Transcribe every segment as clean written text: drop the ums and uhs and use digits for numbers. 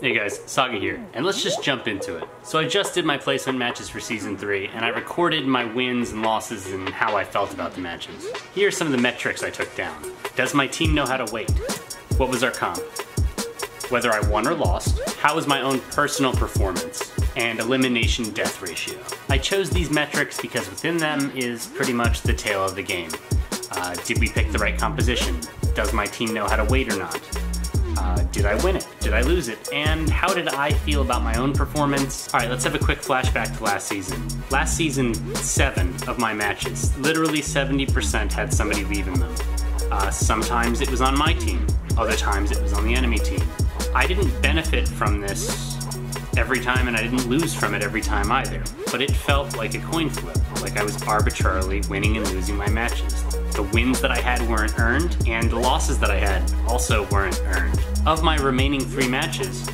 Hey guys, Saga here, and let's just jump into it. So I just did my placement matches for Season 3, and I recorded my wins and losses and how I felt about the matches. Here are some of the metrics I took down. Does my team know how to wait? What was our comp? Whether I won or lost? How was my own personal performance? And elimination death ratio. I chose these metrics because within them is pretty much the tale of the game. Did we pick the right composition? Does my team know how to wait or not? Did I win it? Did I lose it? And how did I feel about my own performance? Alright, let's have a quick flashback to last season. Last season, 7 of my matches, literally 70% had somebody leaving them. Sometimes it was on my team, other times it was on the enemy team. I didn't benefit from this every time, and I didn't lose from it every time either. But it felt like a coin flip, like I was arbitrarily winning and losing my matches. The wins that I had weren't earned, and the losses that I had also weren't earned. Of my remaining 3 matches,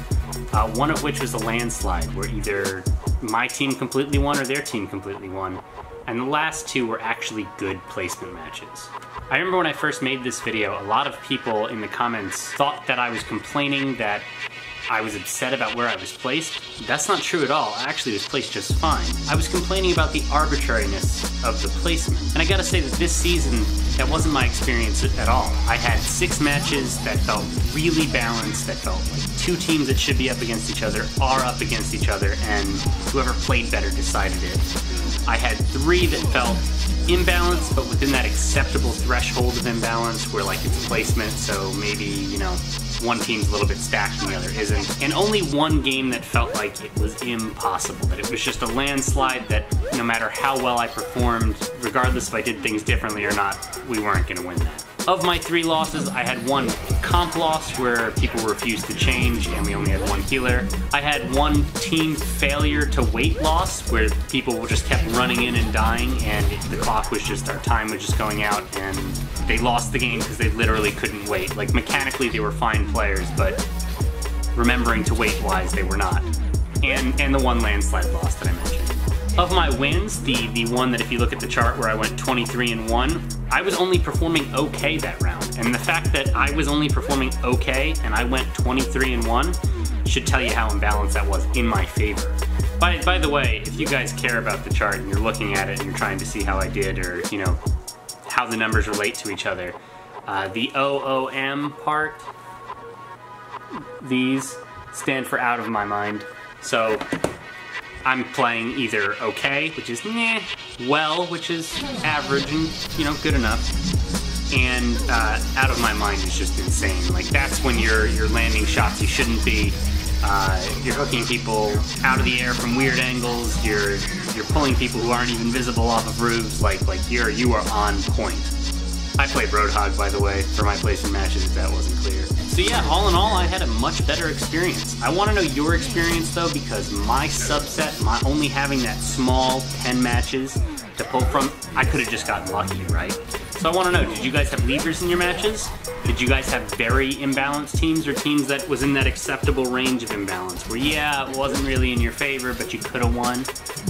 one of which was a landslide, where either my team completely won or their team completely won, and the last 2 were actually good placement matches. I remember when I first made this video, a lot of people in the comments thought that I was complaining that I was upset about where I was placed. That's not true at all. I actually was placed just fine. I was complaining about the arbitrariness of the placement. And I gotta say that this season, that wasn't my experience at all. I had 6 matches that felt really balanced, that felt like 2 teams that should be up against each other are up against each other, and whoever played better decided it. I had 3 that felt imbalanced, but within that acceptable threshold of imbalance where like it's placement, so maybe, you know, one team's a little bit stacked and the other isn't. And only 1 game that felt like it was impossible, that it was just a landslide that no matter how well I performed, regardless if I did things differently or not, we weren't gonna win that. Of my 3 losses, I had 1 comp loss where people refused to change and we only had 1 healer. I had 1 team failure to wait loss where people just kept running in and dying, and the clock was just, our time was just going out, and they lost the game because they literally couldn't wait. Like mechanically they were fine players, but remembering to wait wise they were not. And the 1 landslide loss that I mentioned. Of my wins, the one that if you look at the chart where I went 23-1, I was only performing okay that round. And the fact that I was only performing okay and I went 23-1 should tell you how imbalanced that was in my favor. By the way, if you guys care about the chart and you're looking at it and you're trying to see how I did, or you know, how the numbers relate to each other, the OOM part, these stand for out of my mind. So I'm playing either okay, which is meh, well, which is average and, you know, good enough, and out of my mind is just insane. Like that's when you're landing shots you shouldn't be. You're hooking people out of the air from weird angles. You're pulling people who aren't even visible off of roofs. Like you are on point. I played Roadhog, by the way, for my placement matches, if that wasn't clear. So yeah, all in all, I had a much better experience. I want to know your experience though, because my subset, my only having that small 10 matches to pull from, I could have just gotten lucky, right? So I want to know, did you guys have leavers in your matches? Did you guys have very imbalanced teams, or teams that was in that acceptable range of imbalance where yeah, it wasn't really in your favor, but you could have won?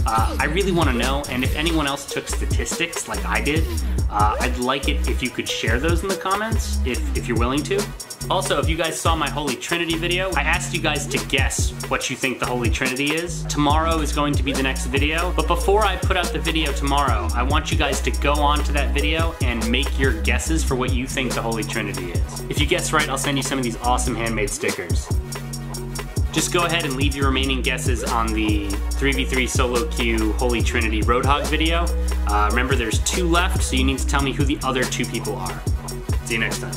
I really want to know, and if anyone else took statistics like I did, I'd like it if you could share those in the comments, if you're willing to. Also, if you guys saw my Holy Trinity video, I asked you guys to guess what you think the Holy Trinity is. Tomorrow is going to be the next video, but before I put out the video tomorrow, I want you guys to go on to that video and make your guesses for what you think the Holy Trinity is. If you guess right, I'll send you some of these awesome handmade stickers. Just go ahead and leave your remaining guesses on the 3v3 solo queue Holy Trinity Roadhog video. Remember, there's 2 left, so you need to tell me who the other 2 people are. See you next time.